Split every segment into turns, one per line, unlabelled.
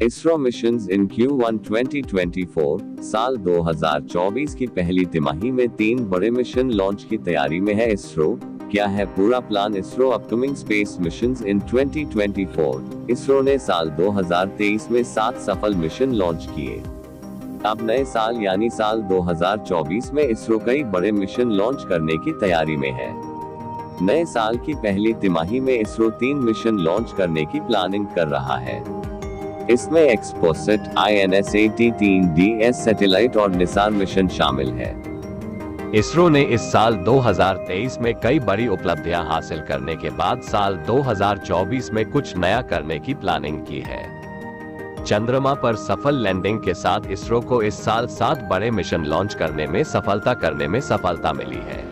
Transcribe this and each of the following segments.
ISRO missions इन Q1 2024। साल 2024 की पहली तिमाही में 3 बड़े मिशन लॉन्च की तैयारी में है इसरो। क्या है पूरा plan ISRO upcoming space missions in 2024। ISRO ने साल 2023 में 7 सफल मिशन लॉन्च किए। अब नए साल यानी साल 2024 में इसरो कई बड़े मिशन लॉन्च करने की तैयारी में है। नए साल की पहली तिमाही में इसरो 3 मिशन लॉन्च करने की प्लानिंग कर रहा है। इसमें एक्सपोसेट, INSAT-3DS सैटेलाइट और निसार मिशन शामिल है।
इसरो ने इस साल 2023 में कई बड़ी उपलब्धियां हासिल करने के बाद साल 2024 में कुछ नया करने की प्लानिंग की है। चंद्रमा पर सफल लैंडिंग के साथ इसरो को इस साल 7 बड़े मिशन लॉन्च करने में सफलता मिली है।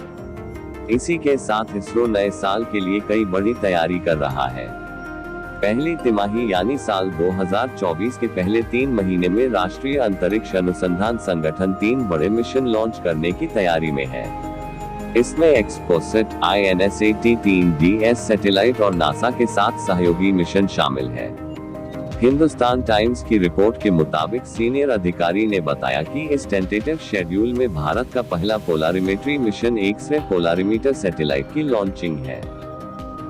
इसी के साथ इसरो नए साल के लिए कई बड़ी तैयारी कर रहा है। पहली तिमाही यानी साल 2024 के पहले 3 महीने में राष्ट्रीय अंतरिक्ष अनुसंधान संगठन 3 बड़े मिशन लॉन्च करने की तैयारी में है। इसमें एक्सपोसेट, INSAT-3DS सैटेलाइट और नासा के 7 सहयोगी मिशन शामिल है। हिंदुस्तान टाइम्स की रिपोर्ट के मुताबिक सीनियर अधिकारी ने बताया कि इस टेंटेटिव शेड्यूल में भारत का पहला polarimetry mission X-ray polarimeter satellite की लॉन्चिंग है।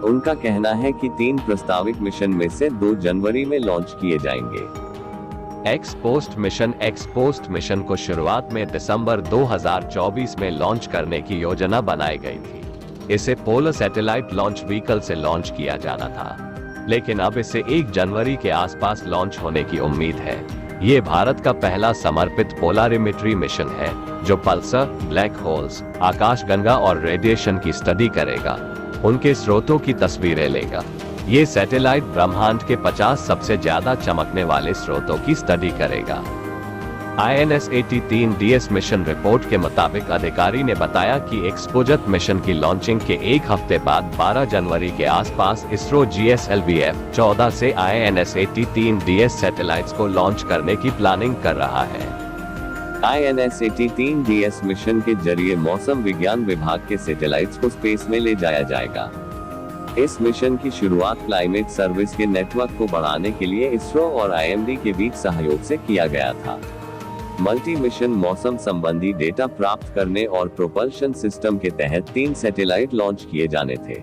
उनका कहना है कि 3 प्रस्तावित मिशन में से 2 जनवरी में लॉन्च किए जाएंगे।
एक्सपोस्ट मिशन को शुरुआत में दिसंबर 2024 में लॉन्च करने की योजना बनाई गई थी। इसे पोलर सैटेलाइट लॉन्च व्हीकल से लॉन्च किया जाना था, लेकिन अब इसे 1 जनवरी के आसपास लॉन्च होने की उम्मीद है। ये भारत का पहला समर्पित पोलारिमेट्री मिशन है जो पल्सर, ब्लैक होल्स, आकाशगंगा और रेडिएशन की स्टडी करेगा, उनके स्रोतों की तस्वीरें लेगा। ये सैटेलाइट ब्रह्मांड के 50 सबसे ज्यादा चमकने वाले स्रोतों की स्टडी करेगा। INSAT-3DS मिशन रिपोर्ट के मुताबिक अधिकारी ने बताया कि एक्सपोजट मिशन की लॉन्चिंग के 1 हफ्ते बाद 12 जनवरी के आसपास इसरो GSLV-F14 से INSAT-3DS सैटेलाइट्स को लॉन्च करने की प्लानिंग कर रहा है।
INSAT-3DS मिशन के जरिए मौसम विज्ञान विभाग के सैटेलाइट्स को स्पेस में ले जाया जाएगा। इस मिशन की शुरुआत क्लाइमेट सर्विस के नेटवर्क को बढ़ाने के लिए इसरो और IMD के बीच सहयोग से किया गया था। मल्टी मिशन मौसम संबंधी डेटा प्राप्त करने और प्रोपल्शन सिस्टम के तहत 3 सैटेलाइट लॉन्च किए जाने थे,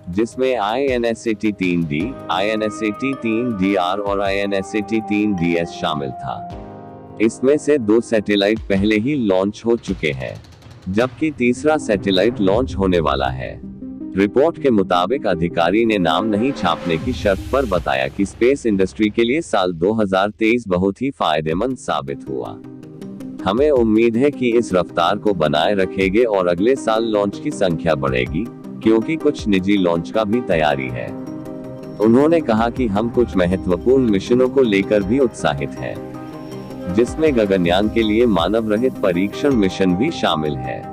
जिसमें INSAT-3D, INSAT-3DR और INSAT-3DS शामिल था। इसमें से 2 सैटेलाइट पहले ही लॉन्च हो चुके हैं, जबकि तीसरा सैटेलाइट लॉन्च होने वाला है। रिपोर्ट के मुताबिक अधिकारी ने नाम नहीं छापने की शर्त पर बताया कि स्पेस इंडस्ट्री के लिए साल 2023 बहुत ही फायदेमंद साबित हुआ। हमें उम्मीद है कि इस रफ्तार को बनाए रखेंगे और अगले साल लॉन्च की संख्या बढ़ेगी, क्योंकि कुछ निजी लॉन्च का भी तैयारी है। उन्होंने कहा कि हम कुछ महत्वपूर्ण मिशनों को लेकर भी उत्साहित हैं, जिसमें गगनयान के लिए मानव रहित परीक्षण मिशन भी शामिल है।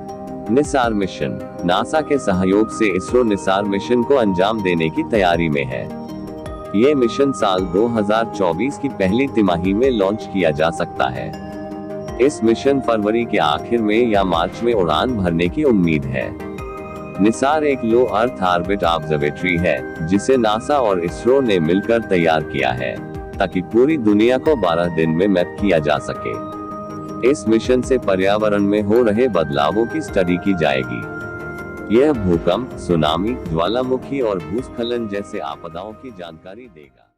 निसार मिशन, नासा के सहयोग से इसरो निसार मिशन को अंजाम देने की तैयारी में है। ये मिशन साल 2024 की पहली तिमाही में लॉन्च किया जा सकता है। इस मिशन फरवरी के आखिर में या मार्च में उड़ान भरने की उम्मीद है। निसार एक लो अर्थ ऑर्बिट ऑब्जर्वेटरी है, जिसे नासा और इसरो ने मिलकर तैयार किया है, ताकि पूरी दुनिया को 12 दिन में मैप किया जा सके। इस मिशन से पर्यावरण में हो रहे बदलावों की स्टडी की जाएगी। यह भूकंप, सुनामी, ज्वालामुखी और भूस्खलन जैसे आपदाओं की जानकारी देगा।